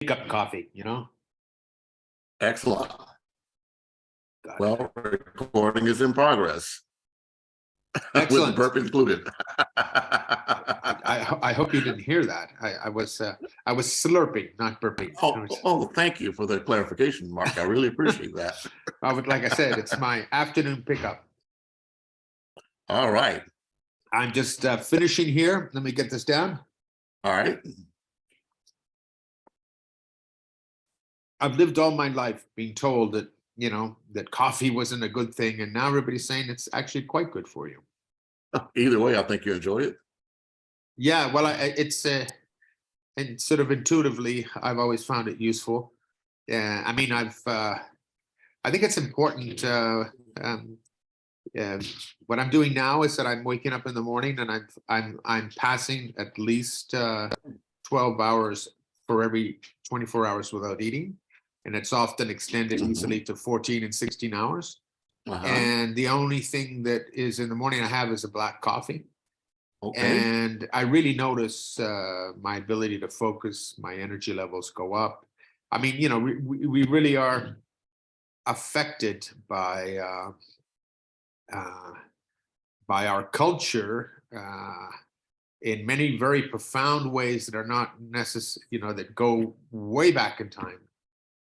Cup coffee, you know? Excellent. Got it. Well, recording is in progress. With the Excellent. burp included. I hope you didn't hear that. I was slurping, not burping. Thank you for the clarification, Mark. I really appreciate that. Like I said, it's my afternoon pickup. All right. I'm just finishing here. Let me get this down. All right. I've lived all my life being told that, you know, that coffee wasn't a good thing, and now everybody's saying it's actually quite good for you. Either way, I think you enjoy it. Yeah, well, it's and sort of intuitively, I've always found it useful. Yeah, I mean, I think it's important. What I'm doing now is that I'm waking up in the morning and I'm passing at least 12 hours for every 24 hours without eating, and it's often extended easily to 14 and 16 hours. And the only thing that is in the morning I have is a black coffee. Okay. And I really notice my ability to focus, my energy levels go up. I mean, you know, we really are affected by our culture in many very profound ways that are not necessary, you know, that go way back in time.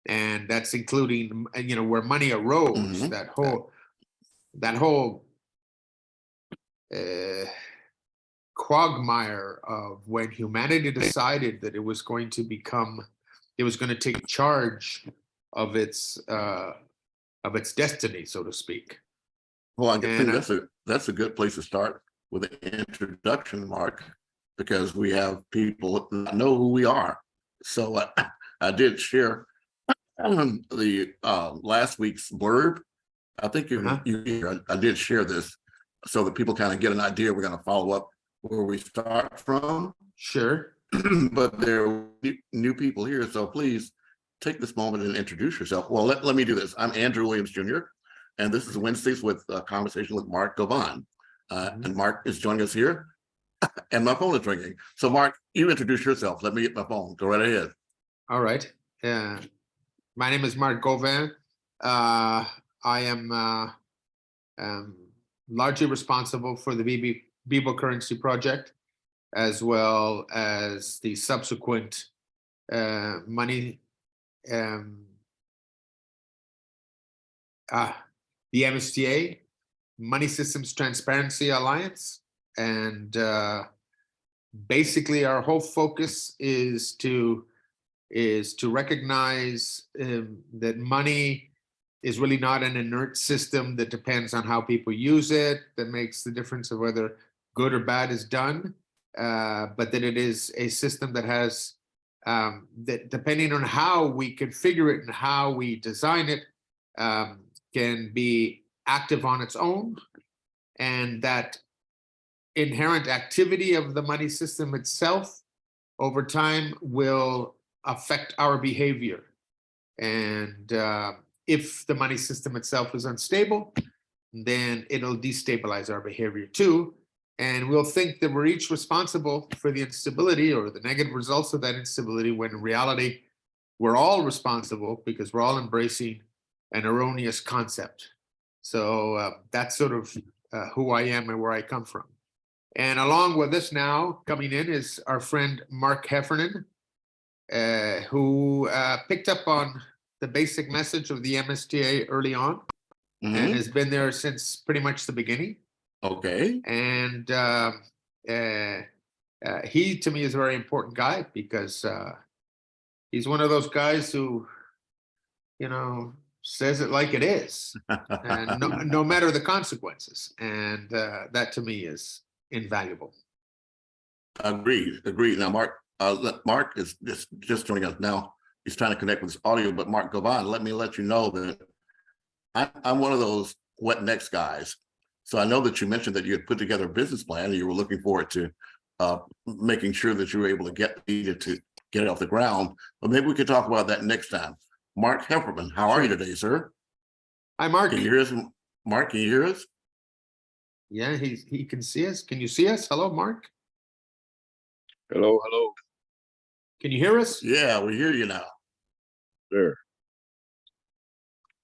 And that's including, you know, where money arose, that whole quagmire of when humanity decided that it was going to take charge of its destiny, so to speak. Well, I think that's a good place to start with an introduction, Mark, because we have people that know who we are. So I did share the last week's blurb. I think I did share this so that people kind of get an idea. We're going to follow up where we start from. Sure. But there are new people here, so please take this moment and introduce yourself. Well, let me do this. I'm Andrew Williams Jr., and this is Wednesdays with Conversation with Marc Gauvin. And Mark is joining us here, and my phone is ringing. So Mark, you introduce yourself. Let me get my phone. Go right ahead. All right. My name is Marc Gauvin. I am largely responsible for the Bibo Currency Project, as well as the subsequent money, the MSTA, Money Systems Transparency Alliance. And basically our whole focus is to recognize that money is really not an inert system that depends on how people use it, that makes the difference of whether good or bad is done, but that it is a system that has, that depending on how we configure it and how we design it, can be active on its own, and that inherent activity of the money system itself over time will affect our behavior. And if the money system itself is unstable, then it'll destabilize our behavior too. And we'll think that we're each responsible for the instability or the negative results of that instability, when in reality, we're all responsible because we're all embracing an erroneous concept. So that's sort of who I am and where I come from. And along with us now, coming in, is our friend Mark Heffernan, who picked up on the basic message of the MSTA early on, and has been there since pretty much the beginning. Okay. And he, to me, is a very important guy because he's one of those guys who, you know, says it like it is, and no matter the consequences. And that to me is invaluable. Agreed. Now, Mark is just joining us now. He's trying to connect with his audio, but Marc Gauvin, let me let you know that I'm one of those what next guys. So I know that you mentioned that you had put together a business plan and you were looking forward to making sure that you were able to get it off the ground. But maybe we could talk about that next time. Mark Heffernan, how are you today, sir? Hi, Mark. Can you hear us? Mark, can you hear us? Yeah, he can see us. Can you see us? Hello, Mark. Hello. Can you hear us? Yeah, we hear you now. There.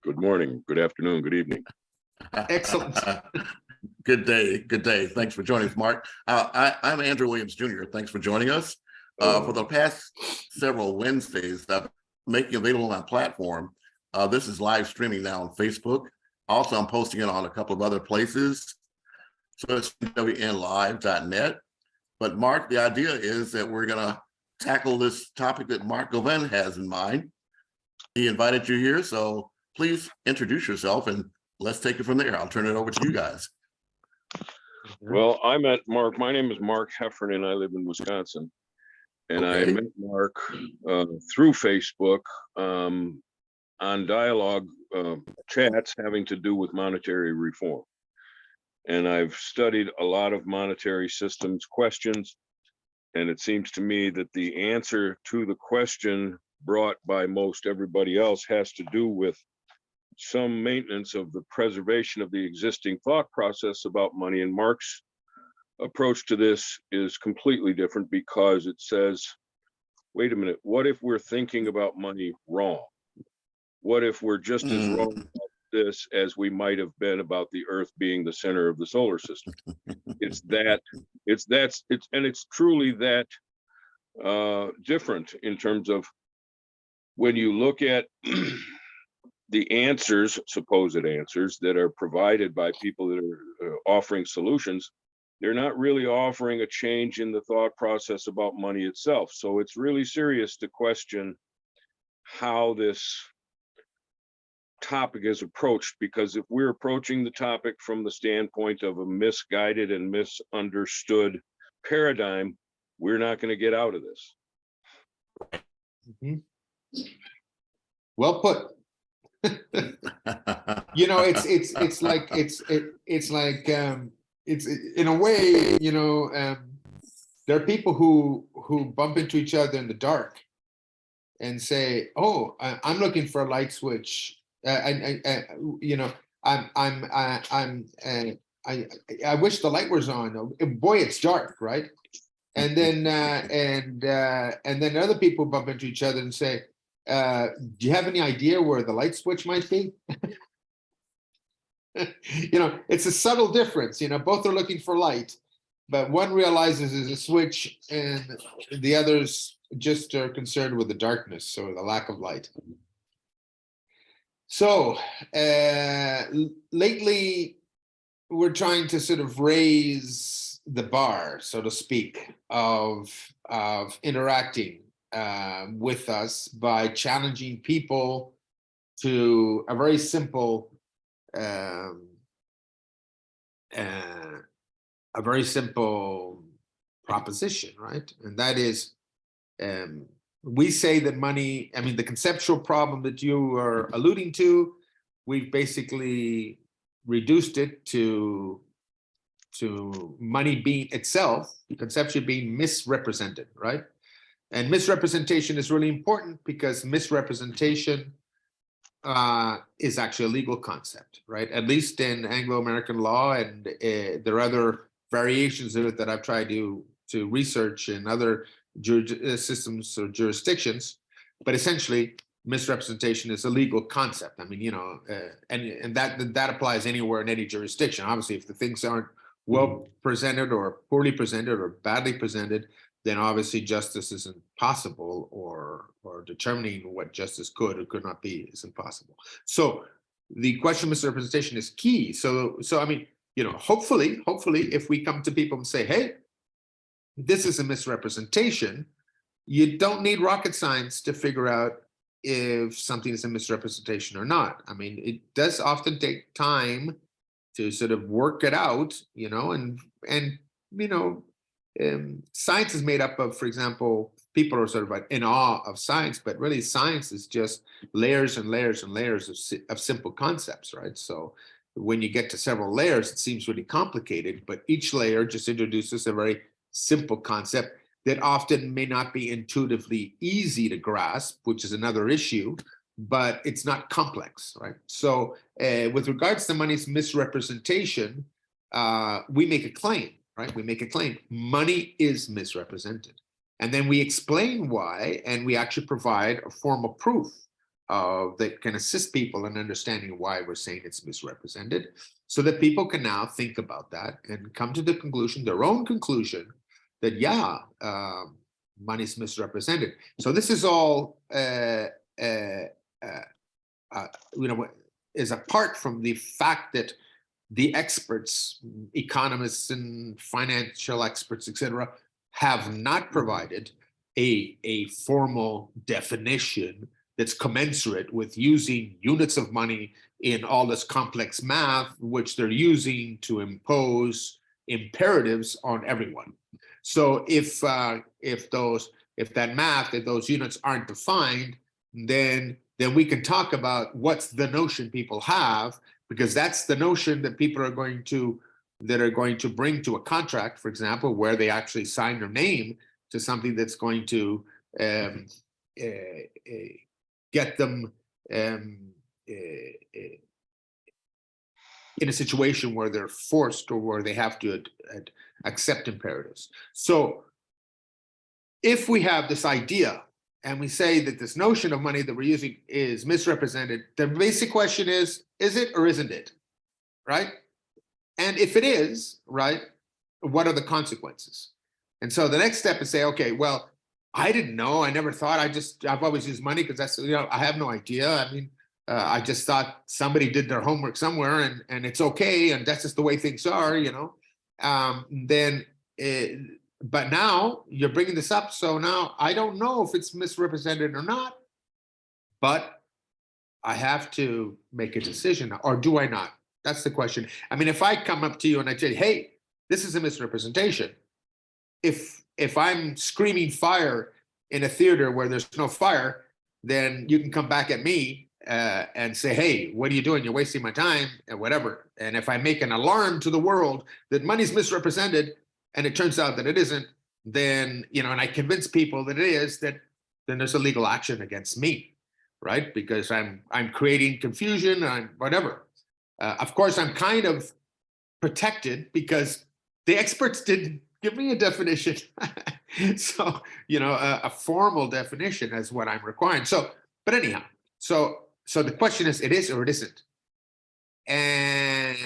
Good morning, good afternoon, good evening. Excellent. Good day. Good day. Thanks for joining us, Mark. I'm Andrew Williams Jr. Thanks for joining us. For the past several Wednesdays, I'm making available on my platform. This is live streaming now on Facebook. Also, I'm posting it on a couple of other places. So it's wnlive.net. But Mark, the idea is that we're going to tackle this topic that Marc Gauvin has in mind. He invited you here, so please introduce yourself and let's take it from there. I'll turn it over to you guys. Well, I met Mark. My name is Mark Heffernan. I live in Wisconsin. And I Okay. met Mark through Facebook on dialogue chats having to do with monetary reform. And I've studied a lot of monetary systems questions. And it seems to me that the answer to the question brought by most everybody else has to do with some maintenance of the preservation of the existing thought process about money. And Mark's approach to this is completely different because it says, wait a minute, what if we're thinking about money wrong? What if we're just as wrong about this as we might have been about the Earth being the center of the solar system? It's truly that different in terms of when you look at the answers, supposed answers that are provided by people that are offering solutions, they're not really offering a change in the thought process about money itself. So it's really serious to question how this topic is approached, because if we're approaching the topic from the standpoint of a misguided and misunderstood paradigm, we're not going to get out of this. Mhm. Well put. You know, it's in a way, you know, there are people who bump into each other in the dark and say, "Oh, I'm looking for a light switch." You know, I wish the light was on. Boy, it's dark, right? And then and then other people bump into each other and say, "Do you have any idea where the light switch might be?" You know, it's a subtle difference. You know, both are looking for light, but one realizes there's a switch, and the others just are concerned with the darkness or the lack of light. So lately, we're trying to sort of raise the bar, so to speak, of interacting with us by challenging people to a very simple proposition, right? And that is, we say that money, I mean, the conceptual problem that you are alluding to, we've basically reduced it to money being itself, conceptually being misrepresented, right? And misrepresentation is really important because misrepresentation is actually a legal concept, right? At least in Anglo-American law, and there are other variations of it that I've tried to research in other systems or jurisdictions. But essentially, misrepresentation is a legal concept. I mean, you know, and that applies anywhere in any jurisdiction. Obviously, if the things aren't well presented or poorly presented or badly presented, then obviously justice isn't possible, or determining what justice could or could not be is impossible. So the question of misrepresentation is key. So I mean, you know, hopefully, if we come to people and say, hey, this is a misrepresentation, you don't need rocket science to figure out if something is a misrepresentation or not. I mean, it does often take time to sort of work it out, you know, and you know, science is made up of, for example, people are sort of like in awe of science, but really science is just layers and layers and layers of simple concepts, right? So when you get to several layers, it seems really complicated, but each layer just introduces a very simple concept that often may not be intuitively easy to grasp, which is another issue, but it's not complex, right? So with regards to money's misrepresentation, we make a claim, right? We make a claim. Money is misrepresented. And then we explain why, and we actually provide a formal proof that can assist people in understanding why we're saying it's misrepresented, so that people can now think about that and come to the conclusion, their own conclusion, that yeah, money's misrepresented. So this is all, is apart from the fact that the experts, economists and financial experts, etc., have not provided a formal definition that's commensurate with using units of money in all this complex math, which they're using to impose imperatives on everyone. So if that math, if those units aren't defined, then we can talk about what's the notion people have, because that's the notion that people are going to bring to a contract, for example, where they actually sign their name to something that's going to get them in a situation where they're forced or where they have to accept imperatives. So if we have this idea and we say that this notion of money that we're using is misrepresented, the basic question is it or isn't it, right? And if it is, right, what are the consequences? And so the next step is say, okay, well, I didn't know, I never thought, I've always used money because that's, I have no idea. I mean, I just thought somebody did their homework somewhere and it's okay, and that's just the way things are, but now you're bringing this up, so now I don't know if it's misrepresented or not, but I have to make a decision, or do I not? That's the question. I mean, if I come up to you and I tell you, hey, this is a misrepresentation, if I'm screaming fire in a theater where there's no fire, then you can come back at me and say, hey, what are you doing? You're wasting my time and whatever. And if I make an alarm to the world that money's misrepresented and it turns out that it isn't, then, and I convince people that it is, then there's a legal action against me, right? Because I'm creating confusion, I'm whatever. Of course, I'm kind of protected because the experts didn't give me a definition. So, a formal definition is what I'm requiring. So, but anyhow, so the question is, it is or it isn't. And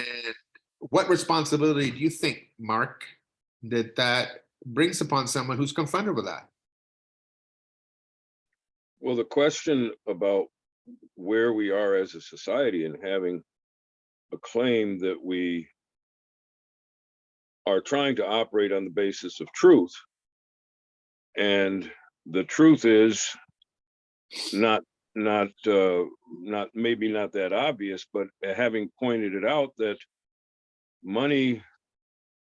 what responsibility do you think, Mark, that brings upon someone who's confronted with that? Well, the question about where we are as a society and having a claim that we are trying to operate on the basis of truth, and the truth is not maybe not that obvious, but having pointed it out that money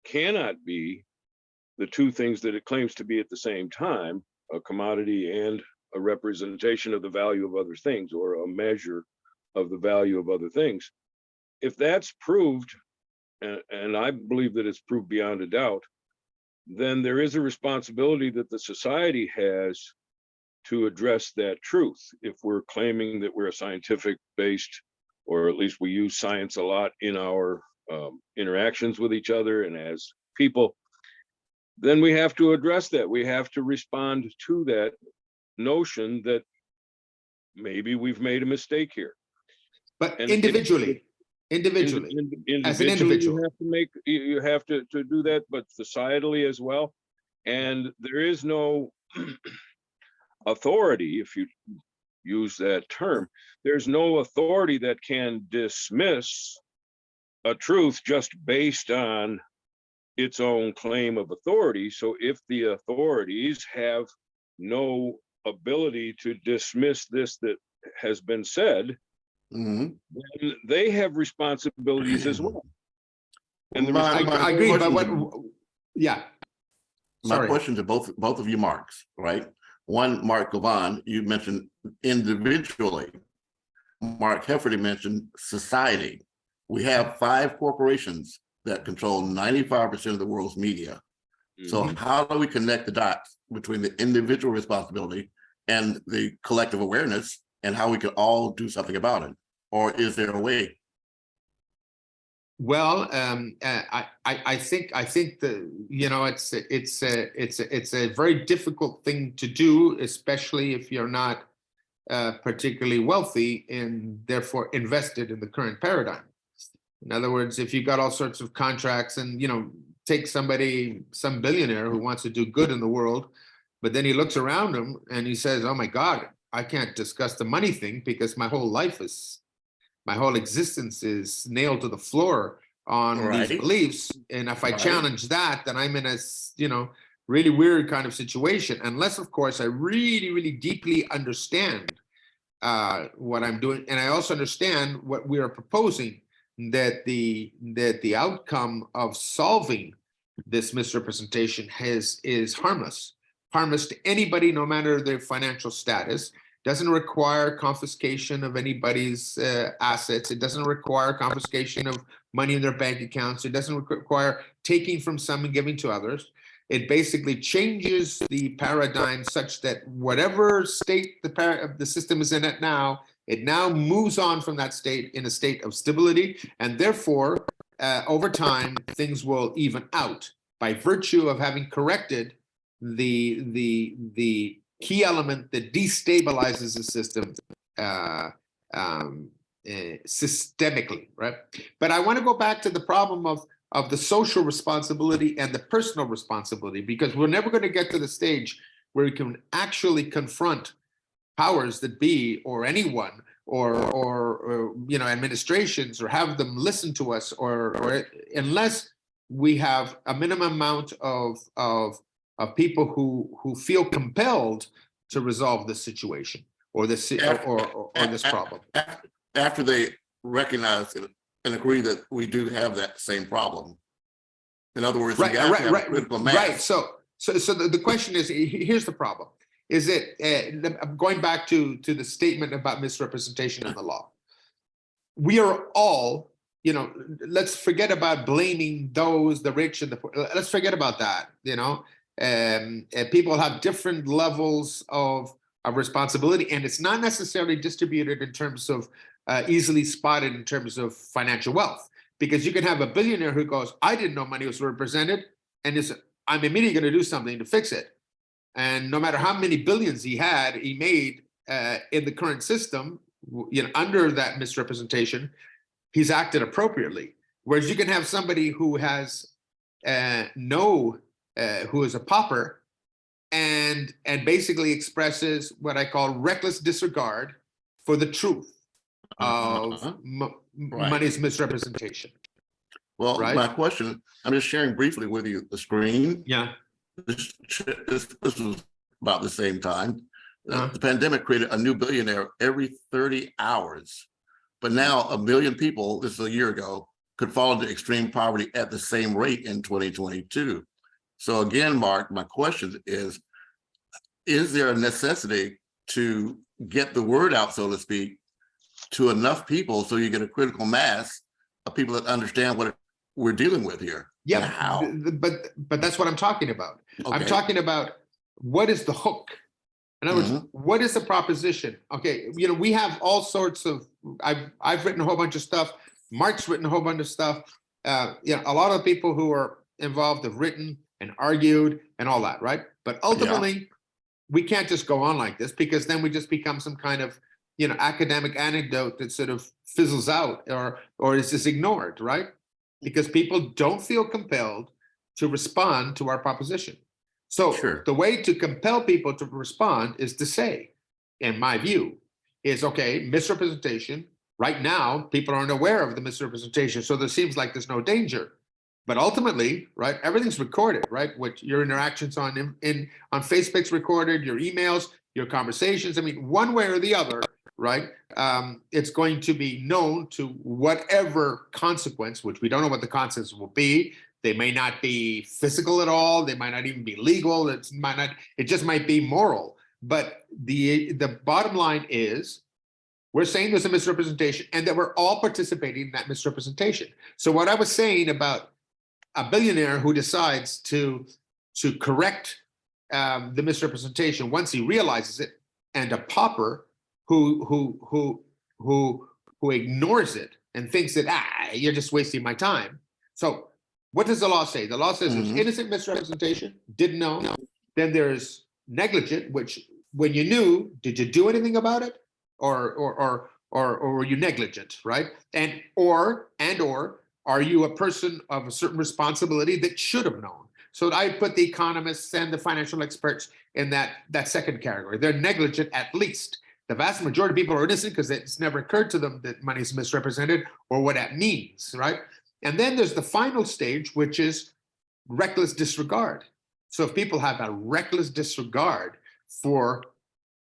cannot be the two things that it claims to be at the same time, a commodity and a representation of the value of other things, or a measure of the value of other things. If that's proved, and I believe that it's proved beyond a doubt, then there is a responsibility that the society has to address that truth. If we're claiming that we're a scientific based, or at least we use science a lot in our interactions with each other and as people, then we have to address that. We have to respond to that notion that maybe we've made a mistake here. But individually, as an individual, you have to do that, but societally as well. And there is no authority, if you use that term, there's no authority that can dismiss a truth just based on its own claim of authority. So if the authorities have no ability to dismiss this that has been said, then they have responsibilities as well. And I agree, but what? Yeah. My question to both of you, Marks, right? One, Marc Gauvin, you mentioned individually. Mark Hefferty mentioned society. We have 5 corporations that control 95% of the world's media. So how do we connect the dots between the individual responsibility and the collective awareness, and how we can all do something about it? Or is there a way? Well, I think the it's a very difficult thing to do, especially if you're not particularly wealthy and therefore invested in the current paradigm. In other words, if you've got all sorts of contracts and, take some billionaire who wants to do good in the world, but then he looks around him and he says, oh my God, I can't discuss the money thing because my whole existence is nailed to the floor on these Right. beliefs. And if I Right. challenge that, then I'm in a, really weird kind of situation. Unless, of course, I really, really deeply understand what I'm doing. And I also understand what we are proposing, that the outcome of solving this misrepresentation is harmless to anybody, no matter their financial status. Doesn't require confiscation of anybody's assets. It doesn't require confiscation of money in their bank accounts. It doesn't require taking from some and giving to others. It basically changes the paradigm such that whatever state the system is in it now, it now moves on from that state in a state of stability, and therefore, over time, things will even out by virtue of having corrected the key element that destabilizes the system systemically, right? But I want to go back to the problem of the social responsibility and the personal responsibility, because we're never going to get to the stage where we can actually confront powers that be, or anyone, or administrations, or have them listen to us, or unless we have a minimum amount of people who feel compelled to resolve this situation or this or this problem. After they recognize and agree that we do have that same problem. In other words, Right. Critical mass. Right. So the question is, here's the problem. Is it going back to the statement about misrepresentation in the law? We are all, let's forget about blaming the rich and the poor. Let's forget about that. People have different levels of responsibility, and it's not necessarily distributed in terms of easily spotted in terms of financial wealth, because you can have a billionaire who goes, I didn't know money was represented, and I'm immediately going to do something to fix it. And no matter how many billions he made in the current system, under that misrepresentation, he's acted appropriately. Whereas you can have somebody who has who is a pauper and basically expresses what I call reckless disregard for the truth of money's misrepresentation. Well, right? My question, I'm just sharing briefly with you the screen. Yeah. This was about the same time. The pandemic created a new billionaire every 30 hours. But now 1 million people, this is a year ago, could fall into extreme poverty at the same rate in 2022. So again, Mark, my question is there a necessity to get the word out, so to speak, to enough people so you get a critical mass of people that understand what we're dealing with here? Yeah, how? But that's what I'm talking about. Okay. I'm talking about what is the hook? In other words, what is the proposition? Okay, we have all sorts of, I've written a whole bunch of stuff. Mark's written a whole bunch of stuff. A lot of people who are involved have written and argued and all that, right? But ultimately, we can't just go on like this, because then we just become some kind of, academic anecdote that sort of fizzles out or is just ignored, right? Because people don't feel compelled to respond to our proposition. So the way to compel people to respond is to say, in my view, is okay, misrepresentation. Right now, people aren't aware of the misrepresentation, so there seems like there's no danger. But ultimately, right, everything's recorded, right? What your interactions on Facebook's recorded, your emails, your conversations. I mean, one way or the other, right? It's going to be known to whatever consequence, which we don't know what the consequence will be. They may not be physical at all. They might not even be legal. It just might be moral. But the bottom line is, we're saying there's a misrepresentation and that we're all participating in that misrepresentation. So what I was saying about a billionaire who decides to correct the misrepresentation once he realizes it, and a pauper who ignores it and thinks that, you're just wasting my time. So what does the law say? The law says there's innocent misrepresentation, didn't know. Then there's negligent, which when you knew, did you do anything about it? Or were you negligent, right? And or are you a person of a certain responsibility that should have known? So I put the economists and the financial experts in that second category. They're negligent at least. The vast majority of people are innocent because it's never occurred to them that money is misrepresented or what that means, right? And then there's the final stage, which is reckless disregard. So if people have a reckless disregard for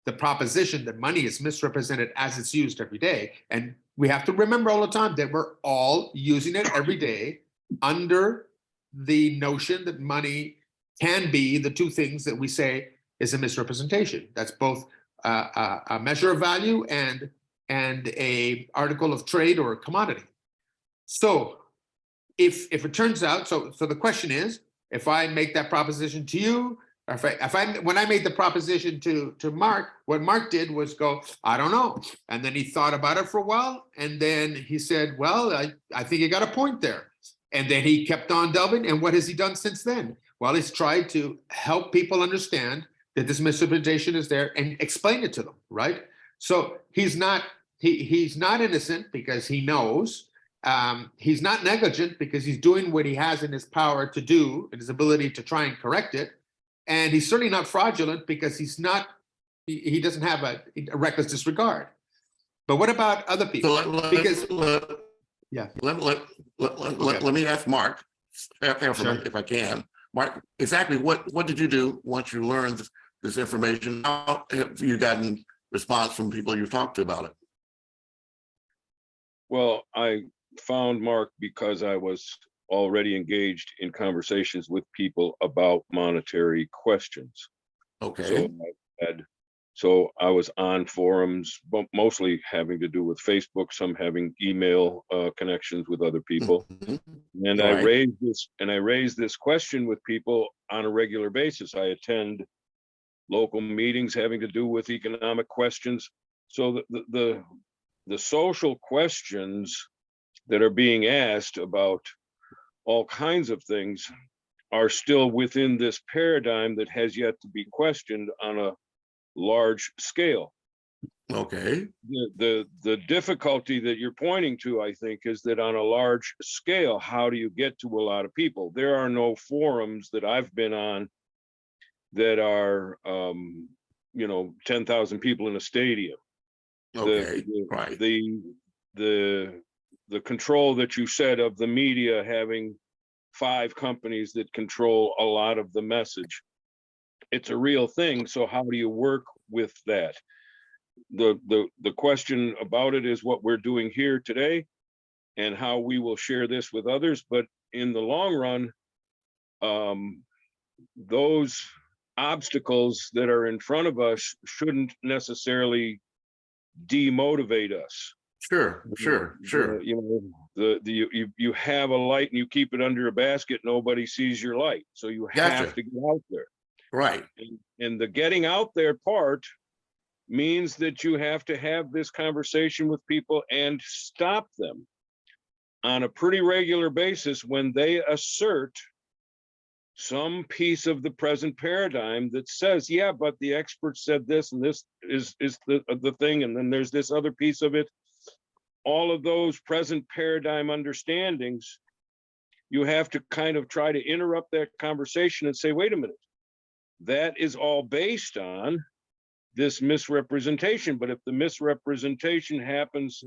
the proposition that money is misrepresented as it's used every day, and we have to remember all the time that we're all using it every day under the notion that money can be the two things that we say is a misrepresentation. That's both a measure of value and a article of trade or a commodity. So if it turns out, so the question is, if I make that proposition to you, or when I made the proposition to Mark, what Mark did was go, I don't know. And then he thought about it for a while. And then he said, well, I think you got a point there. And then he kept on delving. And what has he done since then? Well, he's tried to help people understand that this misrepresentation is there and explain it to them, right? So he's not innocent because he knows. He's not negligent because he's doing what he has in his power to do, and his ability to try and correct it. And he's certainly not fraudulent because he doesn't have a reckless disregard. But what about other people? Let me ask Mark, if I can. Mark, exactly what did you do once you learned this information? How have you gotten response from people you talked to about it? Well, I found Mark because I was already engaged in conversations with people about monetary questions. Okay. So I was on forums, mostly having to do with Facebook, some having email connections with other people. Mm-hmm. And I raised this question with people on a regular basis. I attend local meetings having to do with economic questions. So the social questions that are being asked about all kinds of things are still within this paradigm that has yet to be questioned on a large scale. Okay. The difficulty that you're pointing to, I think, is that on a large scale, how do you get to a lot of people? There are no forums that I've been on that are 10,000 people in a stadium. Okay. Right. The control that you said of the media having 5 companies that control a lot of the message, it's a real thing. So how do you work with that? The question about it is what we're doing here today and how we will share this with others. But in the long run, those obstacles that are in front of us shouldn't necessarily demotivate us. Sure. You have a light and you keep it under a basket, nobody sees your light. So you have to get out there. Right. And the getting out there part means that you have to have this conversation with people and stop them on a pretty regular basis when they assert some piece of the present paradigm that says, yeah, but the expert said this, and this is the thing, and then there's this other piece of it. All of those present paradigm understandings, you have to kind of try to interrupt that conversation and say, wait a minute, that is all based on this misrepresentation. But if the misrepresentation happens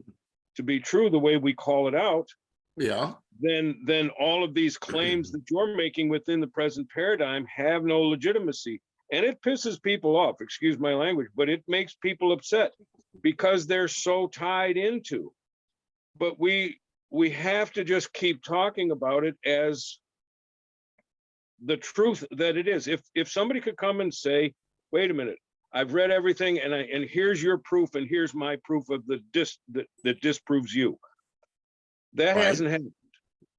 to be true the way we call it out, yeah, then all of these claims that you're making within the present paradigm have no legitimacy. And it pisses people off, excuse my language, but it makes people upset because they're so tied into. But we have to just keep talking about it as the truth that it is. If somebody could come and say, wait a minute, I've read everything and here's your proof and here's my proof of that disproves you. That hasn't happened.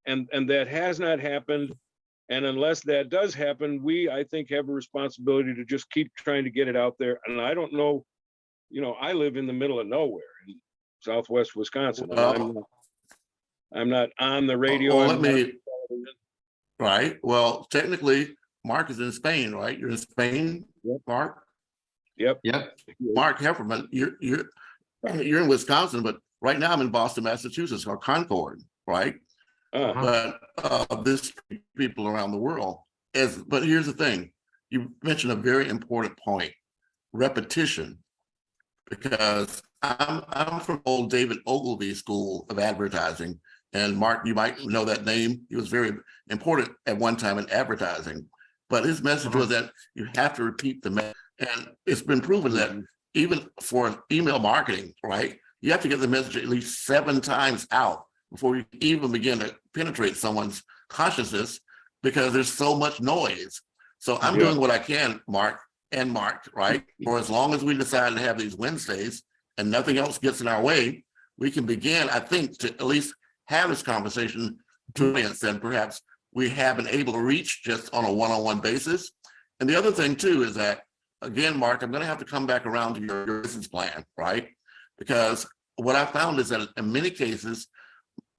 And that has not happened. And unless that does happen, I think, have a responsibility to just keep trying to get it out there. And I don't know, I live in the middle of nowhere in Southwest Wisconsin. I'm not on the radio. Well, I'm let not me, on television. right? Well, technically, Mark is in Spain, right? You're in Spain, Yep. Mark? Yep. Yep. Mark Hefferman, you're in Wisconsin, but right now I'm in Boston, Massachusetts, or Concord, right? Uh, But this people around the world. But here's the thing, you mentioned a very important point: repetition. Because I'm from old David Ogilvy School of Advertising, and Mark, you might know that name. He was very important at one time in advertising, but his message was that you have to repeat the message, and it's been proven that even for email marketing, right, you have to get the message at least 7 times out before you even begin to penetrate someone's consciousness, because there's so much noise. So I'm doing what I can, Mark, right? For as long as we decide to have these Wednesdays and nothing else gets in our way, we can begin, I think, to at least have this conversation to audience that perhaps we haven't able to reach just on a one-on-one basis. And the other thing too is that, again, Mark, I'm going to have to come back around to your business plan, right? Because what I found is that in many cases,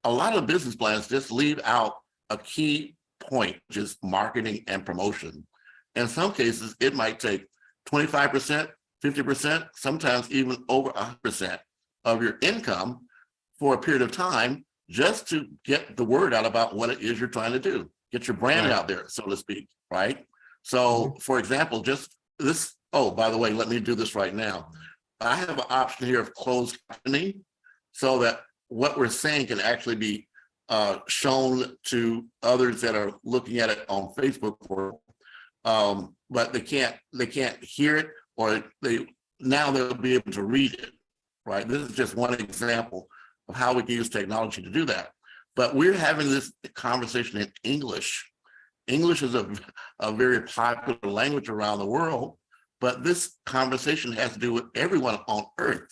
a lot of business plans just leave out a key point, which is marketing and promotion. In some cases, it might take 25%, 50%, sometimes even over 100% of your income for a period of time just to get the word out about what it is you're trying to do, get your brand out there, so to speak, right? So, for example, just this, oh, by the way, let me do this right now. I have an option here of closed captioning so that what we're saying can actually be shown to others that are looking at it on Facebook, but they can't hear it, or now they'll be able to read it, right? This is just one example of how we can use technology to do that. But we're having this conversation in English. English is a very popular language around the world, but this conversation has to do with everyone on Earth.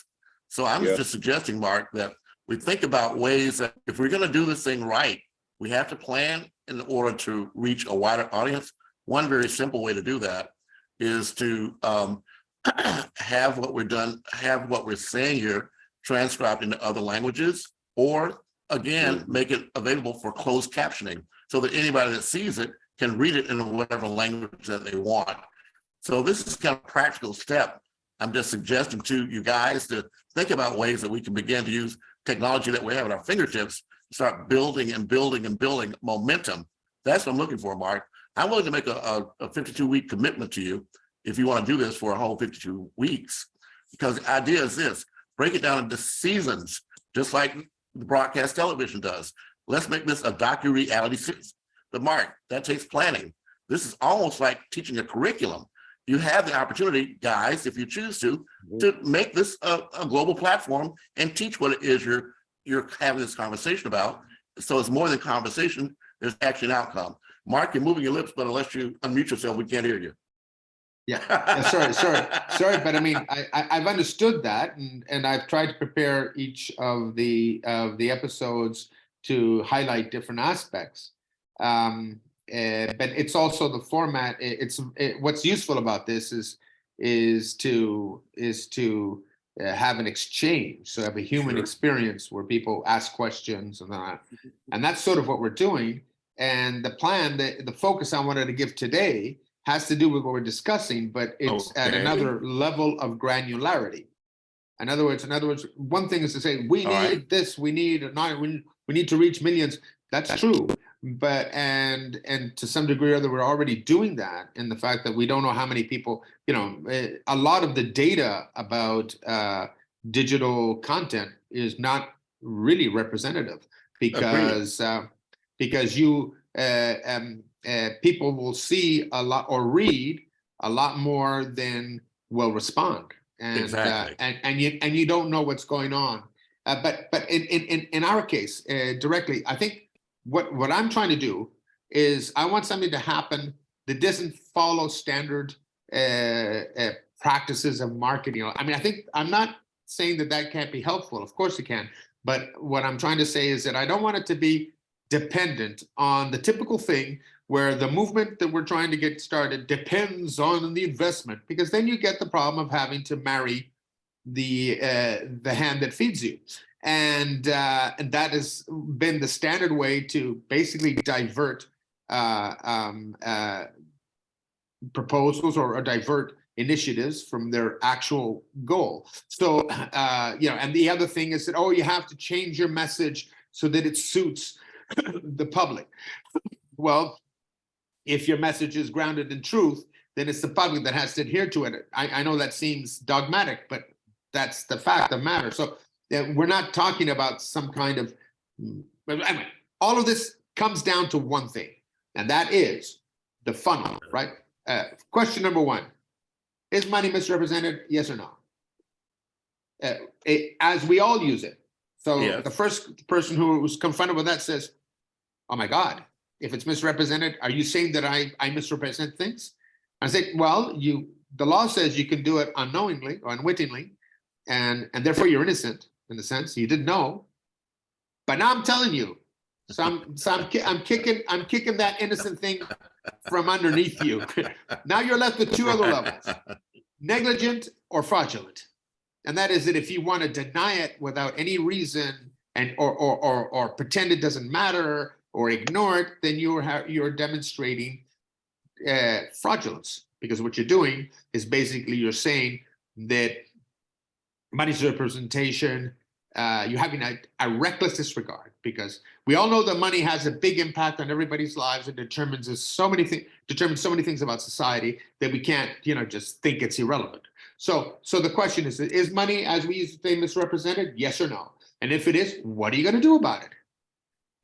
So I'm just suggesting, Mark, that we think about ways that if we're going to do this thing right, we have to plan in order to reach a wider audience. One very simple way to do that is to have what we're saying here transcribed into other languages, or again, make it available for closed captioning so that anybody that sees it can read it in whatever language that they want. So this is kind of a practical step. I'm just suggesting to you guys to think about ways that we can begin to use technology that we have at our fingertips, start building and building and building momentum. That's what I'm looking for, Mark. I'm willing to make a 52-week commitment to you if you want to do this for a whole 52 weeks, because the idea is this: break it down into seasons, just like the broadcast television does. Let's make this a docu-reality series. But Mark, that takes planning. This is almost like teaching a curriculum. You have the opportunity, guys, if you choose to make this a global platform and teach what it is you're having this conversation about. So it's more than conversation, there's actually an outcome. Mark, you're moving your lips, but unless you unmute yourself, we can't hear you. Yeah, sorry, but I mean, I've understood that, and I've tried to prepare each of the episodes to highlight different aspects. But it's also the format. What's useful about this is to have an exchange, so have a human experience where people ask questions and that's sort of what we're doing. And the plan, the focus I wanted to give today has to do with what we're discussing, but it's at another level of granularity. In other words, one thing is to say we need this, we need to reach millions. That's true, but and to some degree or other, we're already doing that in the fact that we don't know how many people. A lot of the data about digital content is not really representative, because people will see a lot or read a lot more than will respond, and and you don't know what's going on. But in our case, directly, I think what I'm trying to do is I want something to happen that doesn't follow standard practices of marketing. I mean, I'm not saying that can't be helpful. Of course it can. But what I'm trying to say is that I don't want it to be dependent on the typical thing where the movement that we're trying to get started depends on the investment, because then you get the problem of having to marry the hand that feeds you. And that has been the standard way to basically divert proposals or divert initiatives from their actual goal. So, and the other thing is that, oh, you have to change your message so that it suits the public. Well, if your message is grounded in truth, then it's the public that has to adhere to it. I know that seems dogmatic, but that's the fact of the matter. So we're not talking about some kind of, anyway, all of this comes down to one thing, and that is the funnel, right? Question number one, is money misrepresented? Yes or no? As we all use it. So Yes. The first person who was confronted with that says, oh my God, if it's misrepresented, are you saying that I misrepresent things? I say, well, the law says you can do it unknowingly or unwittingly, and therefore you're innocent in the sense you didn't know. But now I'm telling you, so I'm kicking that innocent thing from underneath you. Now you're left with two other levels, negligent or fraudulent. And that is that if you want to deny it without any reason and or pretend it doesn't matter or ignore it, then you're demonstrating fraudulence, because what you're doing is basically you're saying that money misrepresentation, you're having a reckless disregard, because we all know that money has a big impact on everybody's lives and determines so many things about society that we can't, just think it's irrelevant. So the question is money, as we use the thing, misrepresented? Yes or no? And if it is, what are you going to do about it?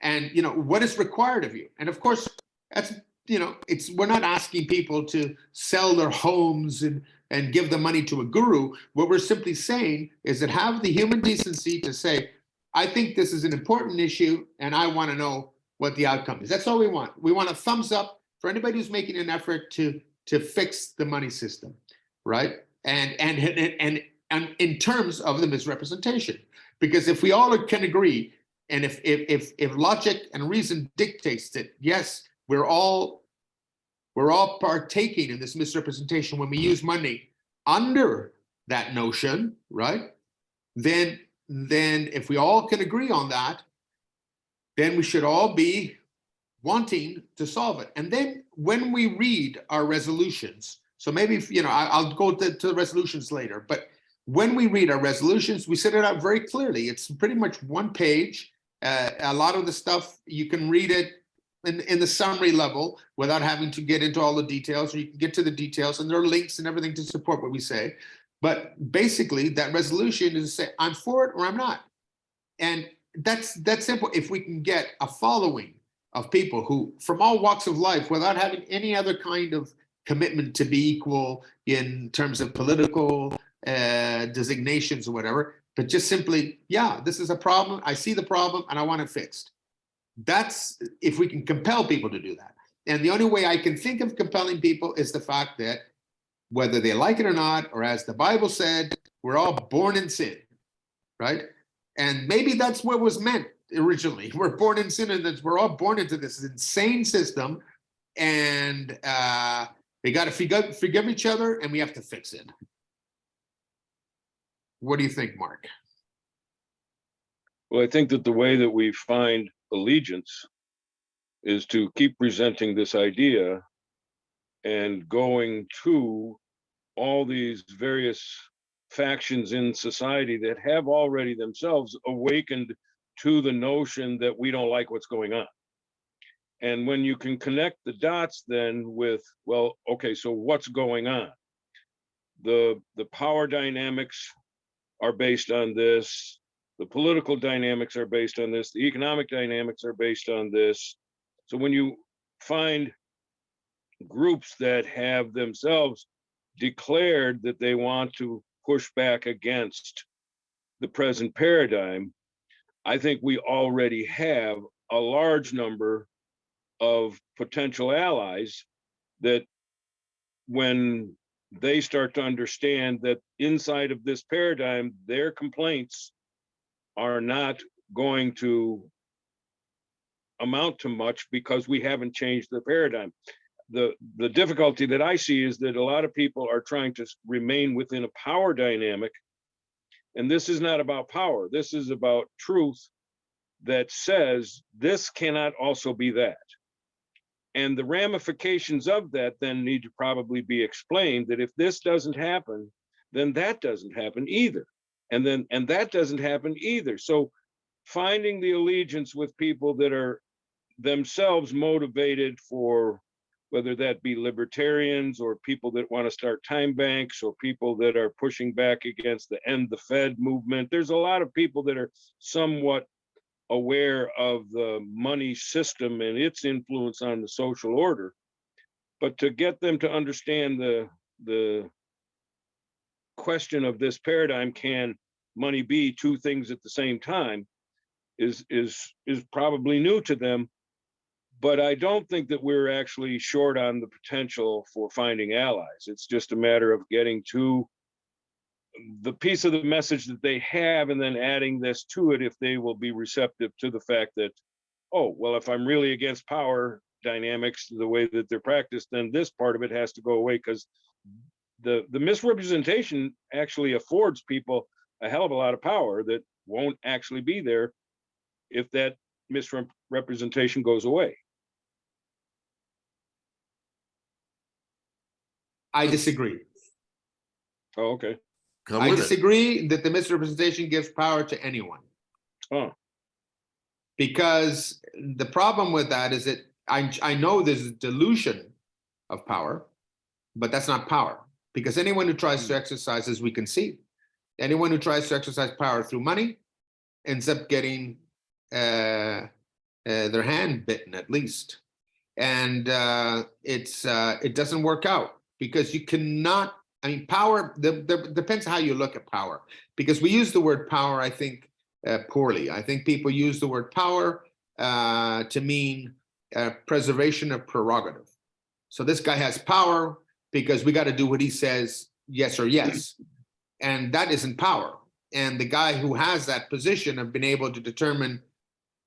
And what is required of you? And of course, that's we're not asking people to sell their homes and give the money to a guru. What we're simply saying is that have the human decency to say, I think this is an important issue and I want to know what the outcome is. That's all we want. We want a thumbs up for anybody who's making an effort to fix the money system, right? And in terms of the misrepresentation, because if we all can agree, and if logic and reason dictates that, yes, we're all partaking in this misrepresentation when we use money under that notion, right? Then if we all can agree on that, then we should all be wanting to solve it. And then when we read our resolutions, so maybe, I'll go to the resolutions later, but when we read our resolutions, we set it out very clearly. It's pretty much one page. A lot of the stuff, you can read it in the summary level without having to get into all the details, or you can get to the details, and there are links and everything to support what we say. But basically, that resolution is to say, I'm for it or I'm not. And that's simple. If we can get a following of people who, from all walks of life, without having any other kind of commitment to be equal in terms of political designations or whatever, but just simply, yeah, this is a problem. I see the problem and I want it fixed. That's if we can compel people to do that. And the only way I can think of compelling people is the fact that whether they like it or not, or as the Bible said, we're all born in sin, right? And maybe that's what was meant originally. We're born in sin, and we're all born into this insane system, and they got to forgive each other, and we have to fix it. What do you think, Mark? Well, I think that the way that we find allegiance is to keep presenting this idea and going to all these various factions in society that have already themselves awakened to the notion that we don't like what's going on. And when you can connect the dots then with, well, okay, so what's going on? The power dynamics are based on this. The political dynamics are based on this. The economic dynamics are based on this. So when you find groups that have themselves declared that they want to push back against the present paradigm, I think we already have a large number of potential allies that, when they start to understand that inside of this paradigm, their complaints are not going to amount to much because we haven't changed the paradigm. The difficulty that I see is that a lot of people are trying to remain within a power dynamic And this is not about power. This is about truth that says this cannot also be that. And the ramifications of that then need to probably be explained, that if this doesn't happen, then that doesn't happen either. And that doesn't happen either. So finding the allegiance with people that are themselves motivated for, whether that be libertarians or people that want to start time banks or people that are pushing back against the End the Fed movement. There's a lot of people that are somewhat aware of the money system and its influence on the social order. But to get them to understand the question of this paradigm, can money be two things at the same time, is probably new to them. But I don't think that we're actually short on the potential for finding allies. It's just a matter of getting to the piece of the message that they have and then adding this to it if they will be receptive to the fact that, oh, well, if I'm really against power dynamics the way that they're practiced, then this part of it has to go away, because the misrepresentation actually affords people a hell of a lot of power that won't actually be there if that misrepresentation goes away. I disagree. Oh, okay. Come I with it. disagree that the misrepresentation gives power to anyone. Oh, Because the problem with that is that I know there's a delusion of power, but that's not power. Because anyone who tries to exercise, as we can see, anyone who tries to exercise power through money ends up getting their hand bitten, at least. And it doesn't work out, because you cannot, I mean, power, depends how you look at power, because we use the word power, I think, poorly. I think people use the word power to mean preservation of prerogative. So this guy has power because we got to do what he says, yes or yes. And that isn't power. And the guy who has that position of being able to determine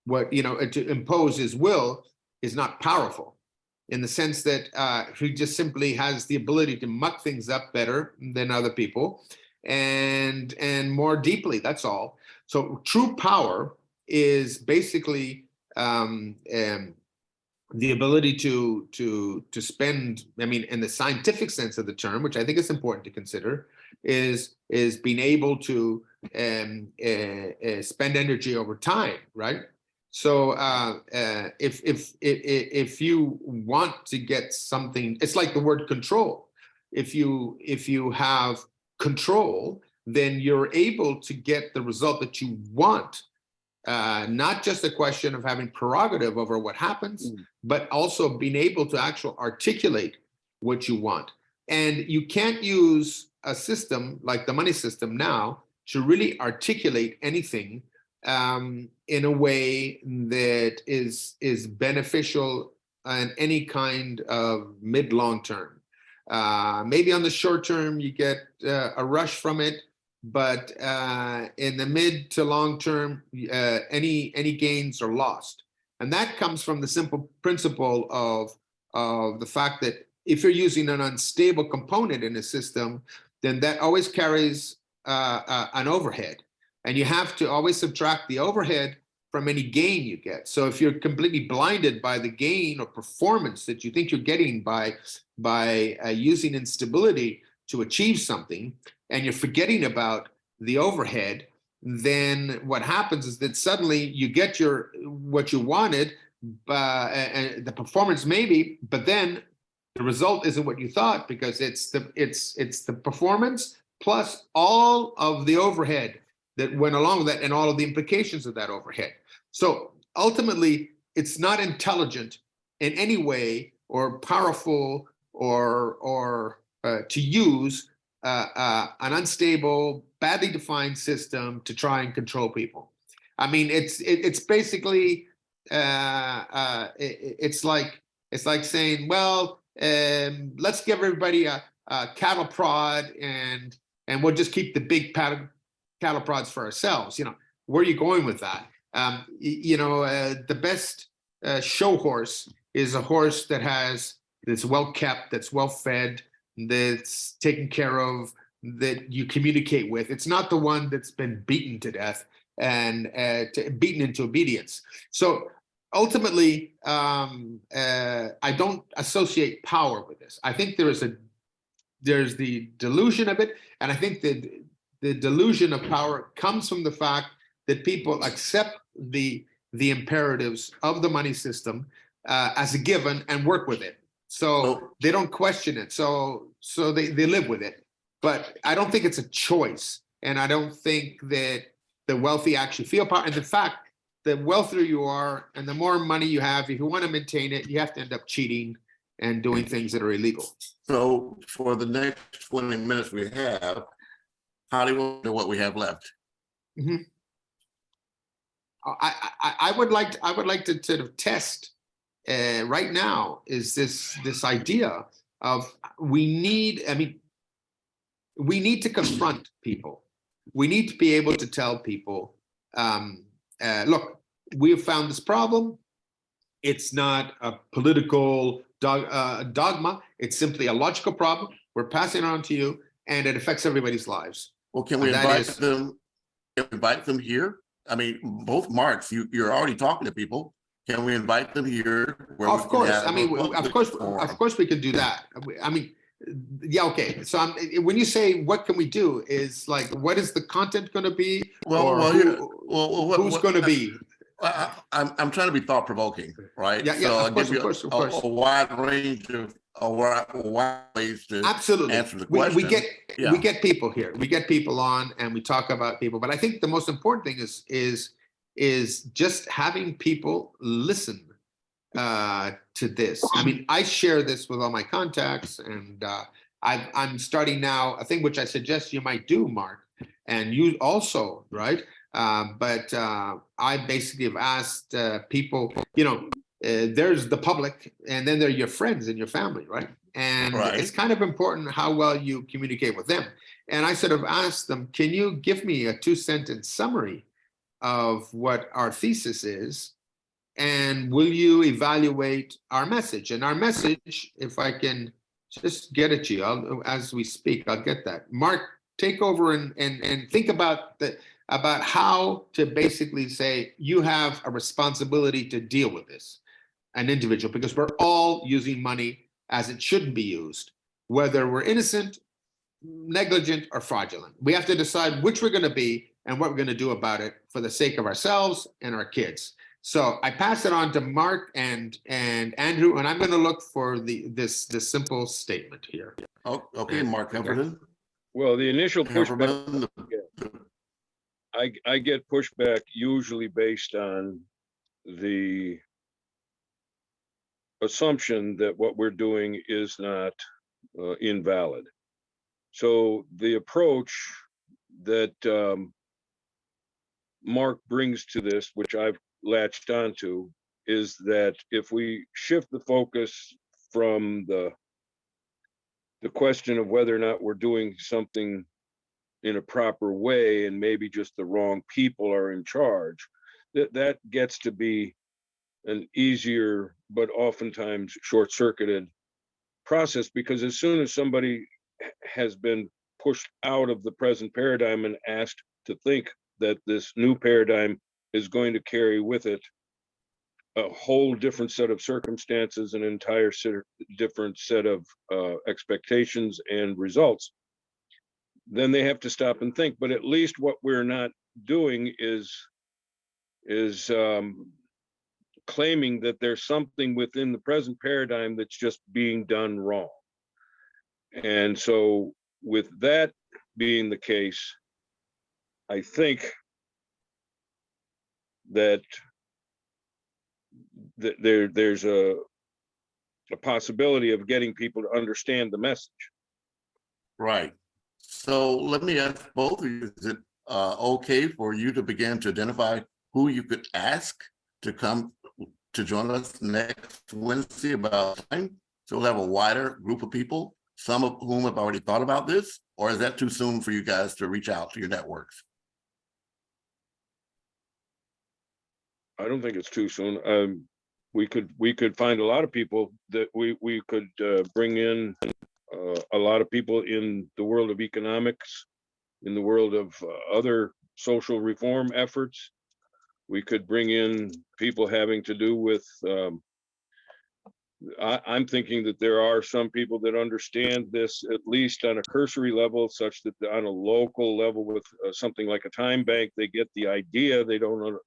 what, to impose his will is not powerful, in the sense that he just simply has the ability to muck things up better than other people and more deeply, that's all. So true power is basically the ability to spend, I mean, in the scientific sense of the term, which I think is important to consider, is being able to spend energy over time, right? So if you want to get something, it's like the word control. If you have control, then you're able to get the result that you want. Not just a question of having prerogative over what happens, but also being able to actually articulate what you want. And you can't use a system like the money system now to really articulate anything in a way that is beneficial in any kind of mid-long term. Maybe on the short term, you get a rush from it, but in the mid to long term, any gains are lost. And that comes from the simple principle of the fact that if you're using an unstable component in a system, then that always carries an overhead. And you have to always subtract the overhead from any gain you get. So if you're completely blinded by the gain or performance that you think you're getting by using instability to achieve something, and you're forgetting about the overhead, then what happens is that suddenly you get what you wanted, and the performance maybe, but then the result isn't what you thought, because it's the performance plus all of the overhead that went along with that and all of the implications of that overhead. So ultimately, it's not intelligent in any way or powerful or to use an unstable, badly defined system to try and control people. I mean, it's basically it's like saying, well, let's give everybody a cattle prod and we'll just keep the big cattle prods for ourselves. Where are you going with that? The best show horse is a horse that's well kept, that's well fed, that's taken care of, that you communicate with. It's not the one that's been beaten to death and beaten into obedience. So ultimately, I don't associate power with this. I think there's the delusion of it, and I think that the delusion of power comes from the fact that people accept the imperatives of the money system as a given and work with it. So they don't question it. So they live with it. But I don't think it's a choice. And I don't think that the wealthy actually feel power. And in fact, the wealthier you are and the more money you have, if you want to maintain it, you have to end up cheating and doing things that are illegal. So for the next 20 minutes we have, how do you want to know what we have left? Mm-hmm. I would like to sort of test right now is this idea of we need to confront people. We need to be able to tell people, look, we've found this problem. It's not a political dogma. It's simply a logical problem. We're passing it on to you, and it affects everybody's lives. Well, can we invite them here? I mean, both Marks, you're already talking to people. Can we invite them here? Of course. I mean, of course we can do that. I mean, yeah, okay. So when you say what can we do, is like, what is the content going to be? Who's going to be? I'm trying to be thought provoking, right? Yeah, so of course. A wide range of wide ways to absolutely answer the question. We get people here. We get people on, and we talk about people. But I think the most important thing is just having people listen to this. I mean, I share this with all my contacts, and I'm starting now a thing which I suggest you might do, Mark, and you also, right? But I basically have asked people, there's the public, and then there are your friends and your family, right? And it's kind of important how well you communicate with them. And I sort of asked them, can you give me a 2-sentence summary of what our thesis is? And will you evaluate our message? And our message, if I can just get it to you as we speak, I'll get that. Mark, take over and think about how to basically say you have a responsibility to deal with this, an individual, because we're all using money as it shouldn't be used, whether we're innocent, negligent, or fraudulent. We have to decide which we're going to be and what we're going to do about it for the sake of ourselves and our kids. So I pass it on to Mark and Andrew, and I'm going to look for this simple statement here. Oh, okay, Mark Gauvin. Well, the initial pushback, I get pushback usually based on the assumption that what we're doing is not invalid. So the approach that Mark brings to this, which I've latched onto, is that if we shift the focus from the question of whether or not we're doing something in a proper way and maybe just the wrong people are in charge, that gets to be an easier but oftentimes short-circuited process, because as soon as somebody has been pushed out of the present paradigm and asked to think that this new paradigm is going to carry with it a whole different set of circumstances, an entire different set of expectations and results, then they have to stop and think. But at least what we're not doing is claiming that there's something within the present paradigm that's just being done wrong. And so with that being the case, I think that there's a possibility of getting people to understand the message. Right. So let me ask both of you, is it okay for you to begin to identify who you could ask to come to join us next Wednesday about time? So we'll have a wider group of people, some of whom have already thought about this, or is that too soon for you guys to reach out to your networks? I don't think it's too soon. We could find a lot of people that we could bring in a lot of people in the world of economics, in the world of other social reform efforts. We could bring in people having to do with, I'm thinking that there are some people that understand this, at least on a cursory level, such that on a local level with something like a time bank, they get the idea. They don't know.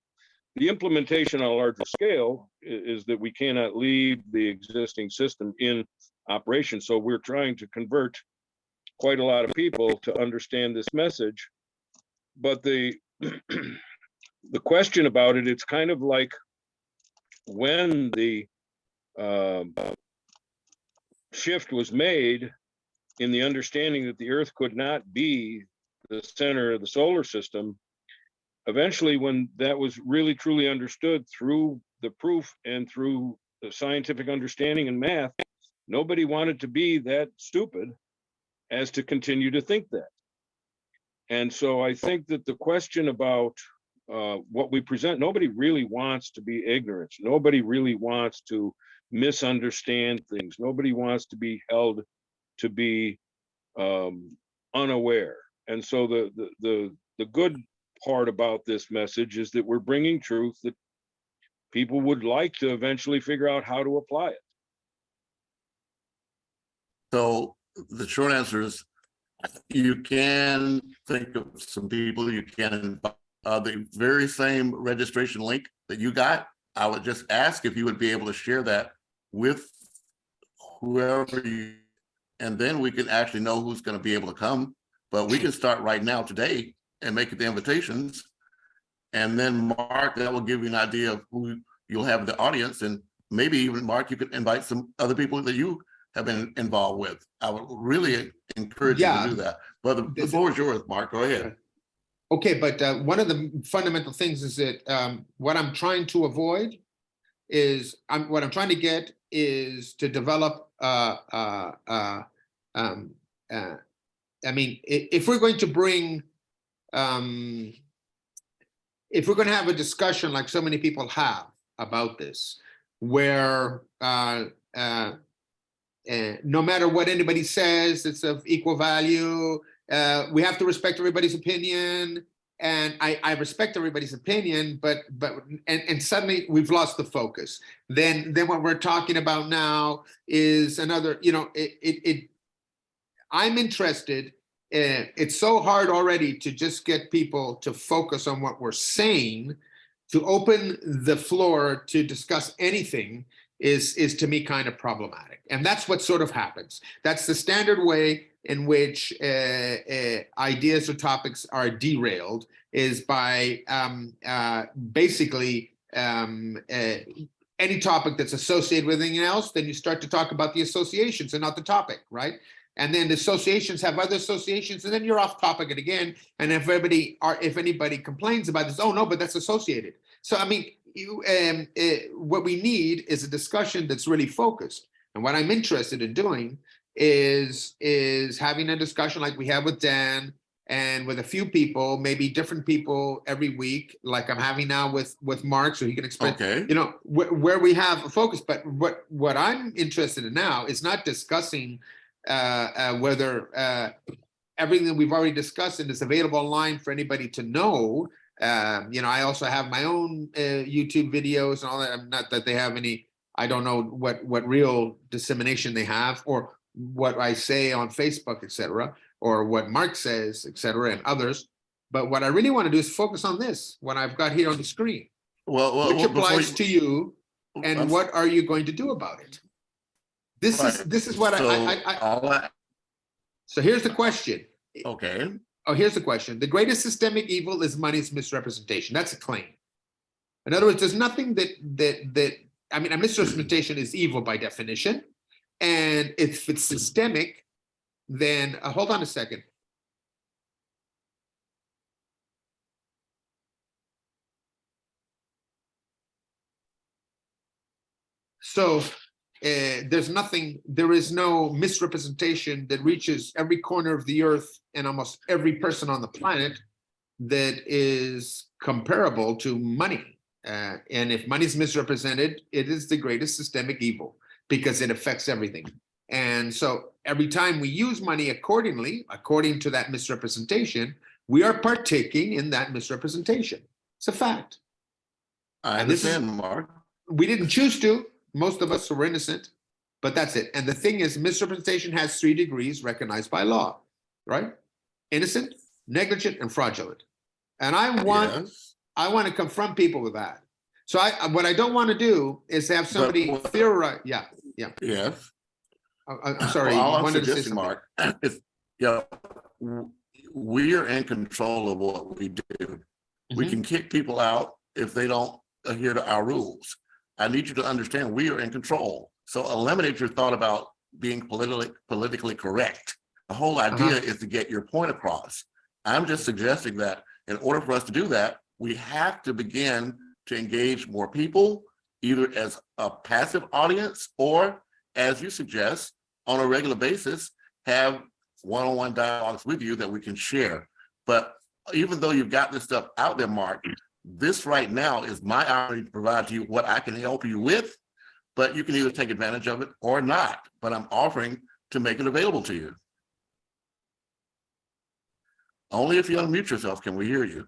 The implementation on a larger scale is that we cannot leave the existing system in operation. So we're trying to convert quite a lot of people to understand this message. But the question about it, it's kind of like when the shift was made in the understanding that the Earth could not be the center of the solar system. Eventually, when that was really truly understood through the proof and through the scientific understanding and math, nobody wanted to be that stupid as to continue to think that. And so I think that the question about what we present, nobody really wants to be ignorant. Nobody really wants to misunderstand things. Nobody wants to be held to be unaware. And so the good part about this message is that we're bringing truth that people would like to eventually figure out how to apply it. So the short answer is you can think of some people you can, the very same registration link that you got. I would just ask if you would be able to share that with whoever you, and then we can actually know who's going to be able to come. But we can start right now today and make the invitations. And then Mark, that will give you an idea of who you'll have in the audience. And maybe even Mark, you could invite some other people that you have been involved with. I would really encourage you to do that. But the floor is yours, Mark, go ahead. Okay, but one of the fundamental things is that what I'm trying to avoid is, what I'm trying to get is to develop, I mean, if we're going to bring, if we're going to have a discussion like so many people have about this, where no matter what anybody says, it's of equal value, we have to respect everybody's opinion, and I respect everybody's opinion, but suddenly we've lost the focus. Then what we're talking about now is another, you know, I'm interested. It's so hard already to just get people to focus on what we're saying. To open the floor to discuss anything is to me kind of problematic, and that's what sort of happens. That's the standard way in which ideas or topics are derailed, is by basically any topic that's associated with anything else. Then you start to talk about the associations and not the topic, right? And then the associations have other associations, and then you're off topic again. And if anybody complains about this, oh no, but that's associated. So I mean, what we need is a discussion that's really focused. And what I'm interested in doing is having a discussion like we have with Dan and with a few people, maybe different people every week, like I'm having now with Mark, so he can explain, you know, where we have a focus. But what I'm interested in now is not discussing whether everything that we've already discussed and is available online for anybody to know. You know, I also have my own YouTube videos and all that. Not that they have any, I don't know what real dissemination they have, or what I say on Facebook, etc., or what Mark says, etc., and others. But what I really want to do is focus on this, what I've got here on the screen, which applies to you, and what are you going to do about it? This is what So here's the question. Okay. Oh, here's the question. The greatest systemic evil is money's misrepresentation. That's a claim. In other words, there's nothing that I mean, a misrepresentation is evil by definition. And if it's systemic, then hold on a second. So there is no misrepresentation that reaches every corner of the earth and almost every person on the planet that is comparable to money. And if money is misrepresented, it is the greatest systemic evil because it affects everything. And so every time we use money accordingly, according to that misrepresentation, we are partaking in that misrepresentation. It's a fact. I And this is- understand, Mark. We didn't choose to. Most of us were innocent, but that's it. And the thing is, misrepresentation has 3 degrees recognized by law, right? Innocent, negligent, and fraudulent. And I want Yes. to confront people with that. So what I don't want to do is have somebody what- theorize. Yeah. Yes. I'm sorry. Well, all you I'm wanted to say suggesting, something. Mark, is, we are in control of what we do. We Mhm. can kick people out if they don't adhere to our rules. I need you to understand we are in control. So eliminate your thought about being politically correct. The whole idea is to get your point across. I'm just suggesting that in order for us to do that, we have to begin to engage more people, either as a passive audience or, as you suggest, on a regular basis, have one-on-one dialogues with you that we can share. But even though you've got this stuff out there, Mark, this right now is my opportunity to provide to you what I can help you with, but you can either take advantage of it or not. But I'm offering to make it available to you. Only if you unmute yourself can we hear you.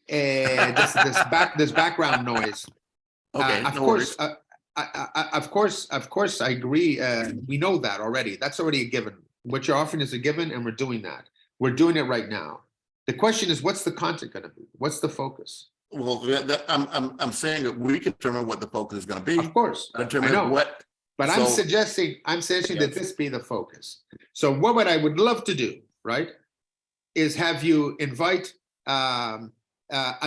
This background noise. Okay, Of no course, worries. of course, I agree. We know that already. That's already a given. What you're offering is a given, and we're doing that. We're doing it right now. The question is, what's the content going to be? What's the focus? Well, I'm saying that we can determine what the focus is going to be. Of course, I Determine know. what. But So- I'm suggesting that Yes. this be the focus. So what I would love to do, right, is have you invite a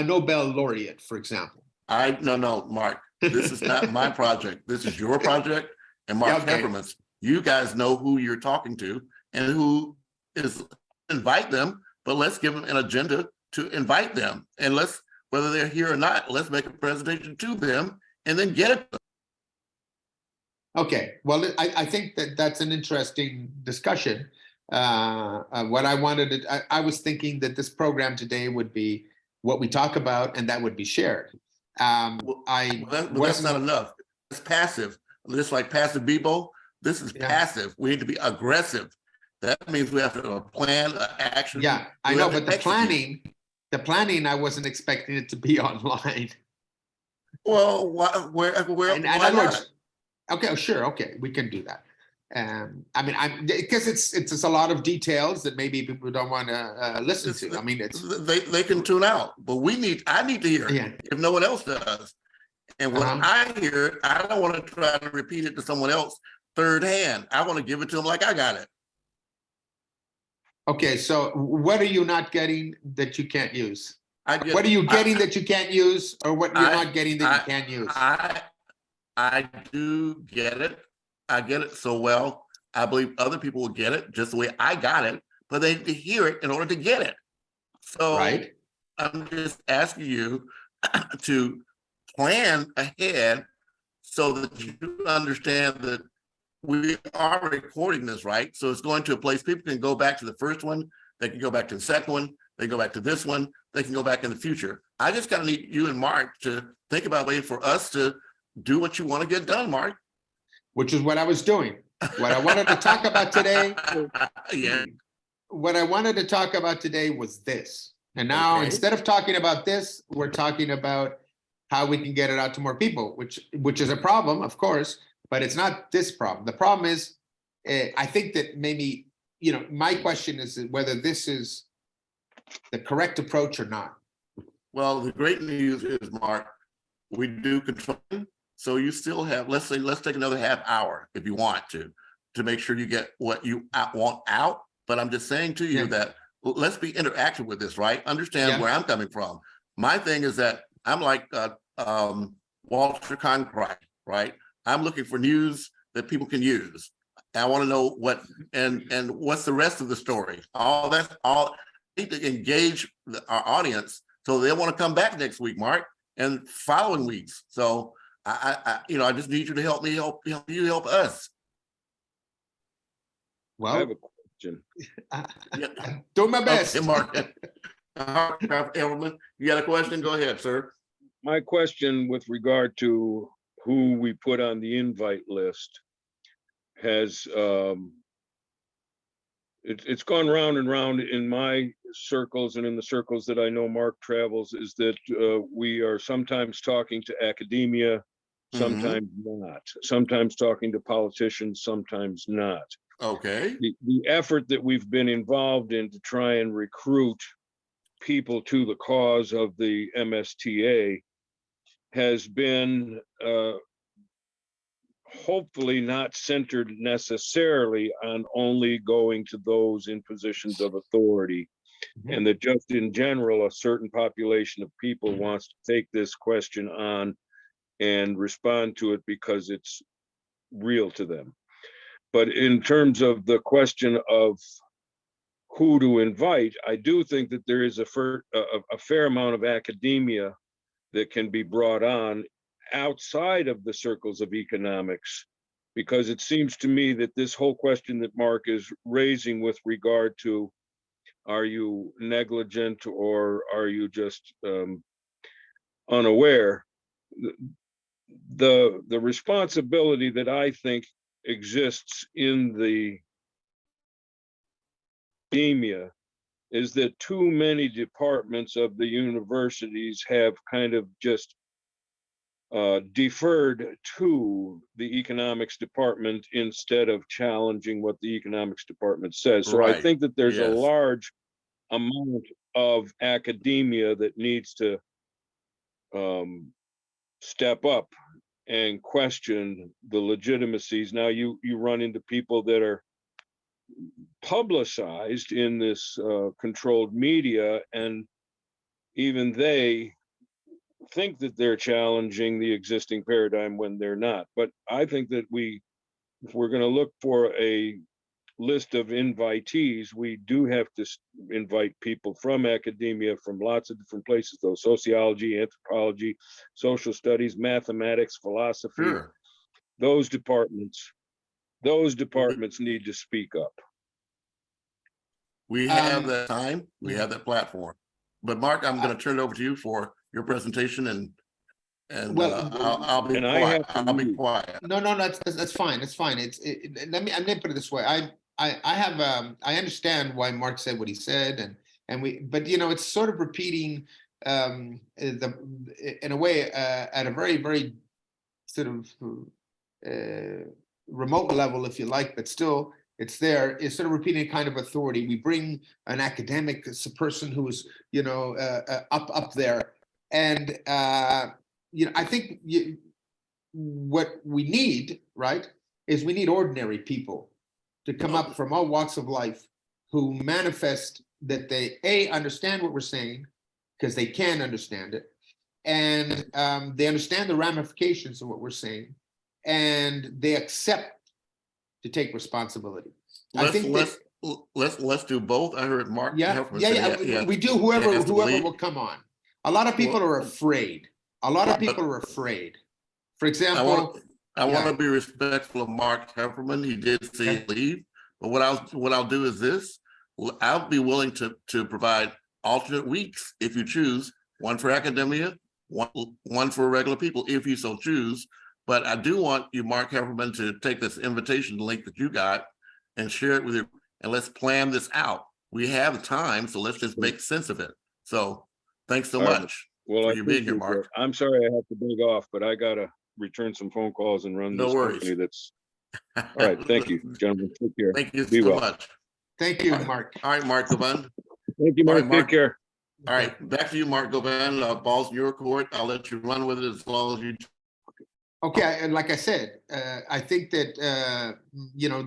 Nobel laureate, for example. No, Mark, this is not my project. This is your project and Mark Okay. Hefferman's. You guys know who you're talking to and who is, invite them, but let's give them an agenda to invite them. And let's, whether they're here or not, let's make a presentation to them and then get it. Okay, well, I think that's an interesting discussion. What I wanted to, I was thinking that this program today would be what we talk about, and that would be shared. But that's not enough. It's passive. Just like passive Bebo, this is Yeah. passive. We need to be aggressive. That means we have to have a plan, an action. Yeah, I We know, have to but the execute. planning, I wasn't expecting it to be online. Well, where In why other not? words, okay, sure, okay, we can do that. I mean, because it's a lot of details that maybe people don't want to listen to. I mean, it's They can tune out, but I need to hear it Yeah. if no one else does. And when I hear it, I don't want to try to repeat it to someone else third hand. I want to give it to them like I got it. okay. So what are you not getting that you can't use? What are you I- getting that you can't use, or what you're not getting that you can't use? I do get it. I get it so well. I believe other people will get it just the way I got it, but they need to hear it in order to get it. So Right. I'm just asking you to plan ahead so that you understand that we are recording this, right? So it's going to a place people can go back to the first one, they can go back to the second one, they go back to this one, they can go back in the future. I just kind of need you and Mark to think about a way for us to do what you want to get done, Mark. Which is what I was doing. What I wanted to talk about today, Yeah, what I wanted to talk about today was this. And now Okay. instead of talking about this, we're talking about how we can get it out to more people, which is a problem, of course, but it's not this problem. The problem is, I think that maybe, my question is whether this is the correct approach or not. well, the great news is, Mark, we do control. So you still have, let's take another half hour if you want to make sure you get what you want out. But I'm just saying to you Yeah. that let's be interactive with this, right? Understand Yeah. where I'm coming from. My thing is that I'm like Walter Cronkite, right? I'm looking for news that people can use. I want to know what and what's the rest of the story. All that's all. I need to engage our audience so they want to come back next week, Mark, and following weeks. So I just need you to help me help you help us. I have Well, a question. Yeah. do my best. Okay, Mark. Everman, you got a question? Go ahead, sir. My question with regard to who we put on the invite list. has it's gone round and round in my circles and in the circles that I know Mark travels, is that we are sometimes talking to academia, sometimes not, sometimes talking to politicians, sometimes not. Okay. The effort that we've been involved in to try and recruit people to the cause of the MSTA has been hopefully not centered necessarily on only going to those in positions of authority, and that just in general, a certain population of people wants to take this question on and respond to it because it's real to them. But in terms of the question of who to invite, I do think that there is a fair amount of academia that can be brought on outside of the circles of economics, because it seems to me that this whole question that Mark is raising with regard to, are you negligent or are you just unaware, the responsibility that I think exists in the academia is that too many departments of the universities have kind of just deferred to the economics department instead of challenging what the economics department says. So I think that there's a large amount of academia that needs to step up and question the legitimacies. Now you run into people that are publicized in this controlled media, and even they think that they're challenging the existing paradigm when they're not. But I think that if we're going to look for a list of invitees, we do have to invite people from academia, from lots of different places, though: sociology, anthropology, social studies, mathematics, philosophy. Sure. Those departments need to speak up. We have that time, we have that platform. But Mark, I'm going to turn it over to you for your presentation, and I'll be quiet. I'll be quiet. No, that's fine. It's fine. I'm going to put it this way. I understand why Mark said what he said, but it's sort of repeating in a way at a very, very sort of remote level, if you like, but still it's there. It's sort of repeating a kind of authority. We bring an academic, a person who is up there, and I think what we need, right, is we need ordinary people to come up from all walks of life who manifest that they understand what we're saying, because they can understand it, and they understand the ramifications of what we're saying, and they accept to take responsibility. Let's do both. I heard Mark. We do. Whoever will come on. A lot of people are afraid. For example, I want to be respectful of Mark Hefferman. He did say leave, but what I'll do is this: I'll be willing to provide alternate weeks if you choose. One for academia, one for regular people, if you so choose. But I do want you, Mark Hefferman, to take this invitation link that you got and share it with you, and let's plan this out. We have time, so let's just make sense of it. So thanks so much for you being here, Mark. I'm sorry I have to beg off, but I got to return some phone calls and run this company. That's all right. Thank you, gentlemen. Take care. Thank you so much. Thank you, Mark. All right, Marc Gauvin. Thank you, Mark. Take care. All right, back to you, Marc Gauvin. Ball's in your court. I'll let you run with it as long as you. Okay, and like I said, I think that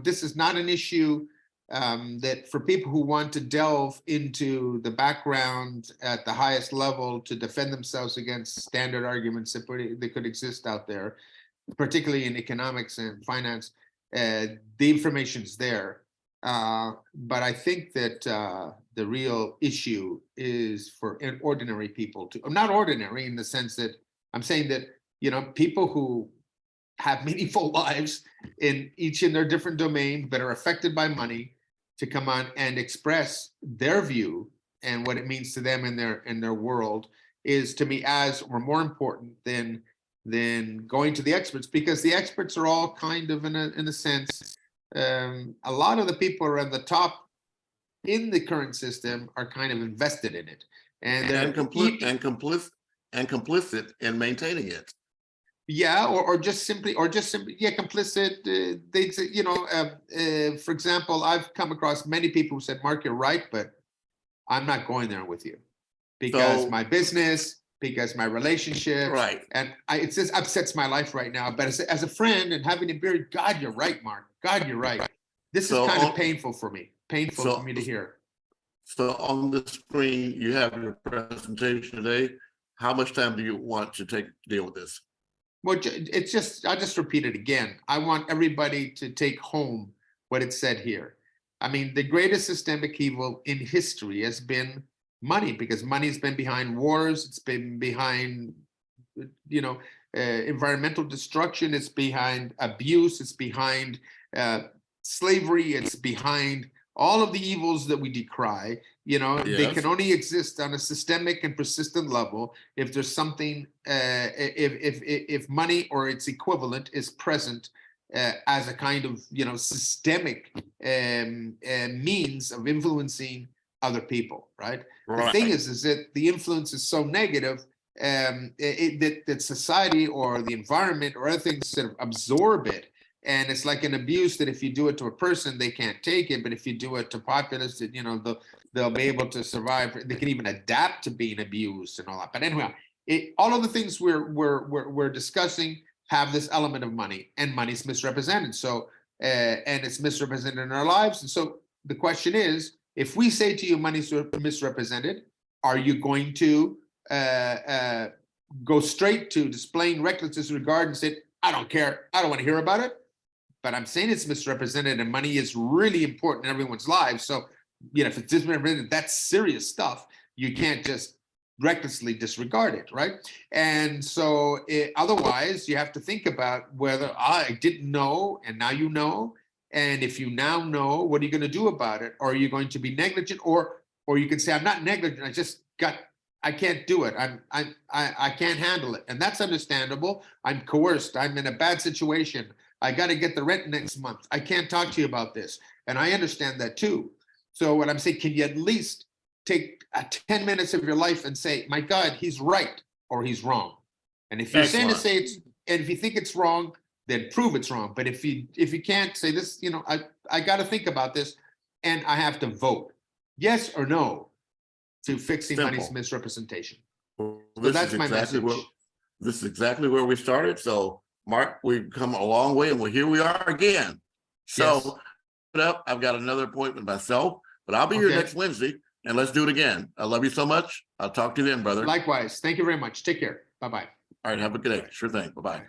this is not an issue that for people who want to delve into the background at the highest level to defend themselves against standard arguments that could exist out there, particularly in economics and finance. The information is there, but I think that the real issue is for ordinary people to, not ordinary in the sense that I'm saying that people who have meaningful lives in their different domain, but are affected by money, to come on and express their view and what it means to them in their world is, to me, as or more important than going to the experts, because the experts are all kind of in a sense a lot of the people who are at the top in the current system are kind of invested in it, and they're complicit in maintaining it. Yeah, or just simply, yeah, complicit. They say, for example, I've come across many people who said, "Mark, you're right, but I'm not going there with you because So- my business, because my relationships, Right. and it just upsets my life right now. But as a friend and having a beer, God, you're right, Mark. God, you're right. This is kind of painful for me. Painful for me to hear." So on the screen, you have your presentation today. How much time do you want to take to deal with this? Well, it's just, I'll just repeat it again. I want everybody to take home what it said here. I mean, the greatest systemic evil in history has been money, because money's been behind wars. It's been behind, environmental destruction. It's behind abuse. It's behind slavery. It's behind all of the evils that we decry. They can only exist on a systemic and persistent level if there's something, if money or its equivalent is present as a kind of, systemic means of influencing other people, right? The thing is that the influence is so negative that society or the environment or other things sort of absorb it. And it's like an abuse that if you do it to a person, they can't take it. But if you do it to populace, they'll be able to survive. They can even adapt to being abused and all that. But anyway, all of the things we're discussing have this element of money, and money's misrepresented. So, and it's misrepresented in our lives. And so the question is, if we say to you money's misrepresented, are you going to go straight to displaying reckless disregard and say, I don't care, I don't want to hear about it? But I'm saying it's misrepresented, and money is really important in everyone's lives. So, if it's misrepresented, that's serious stuff. You can't just recklessly disregard it, right? And so otherwise, you have to think about whether I didn't know, and now you know. And if you now know, what are you going to do about it? Or are you going to be negligent? Or you can say, I'm not negligent. I can't do it. I can't handle it. And that's understandable. I'm coerced. I'm in a bad situation. I got to get the rent next month. I can't talk to you about this. And I understand that too. So what I'm saying, can you at least take 10 minutes of your life and say, my God, he's right or he's wrong? And if you're saying to say it's, and if you think it's wrong, then prove it's wrong. But if you can't say this, I got to think about this, and I have to vote yes or no to fixing money's misrepresentation. Well, so that's my message. This is exactly where we started. So, Mark, we've come a long way, and here we are again. So, I've got another appointment myself, but I'll be here next Wednesday, and let's do it again. I love you so much. I'll talk to you then, brother. Likewise. Thank you very much. Take care. Bye-bye. All right. Have a good day. Sure thing. Bye-bye.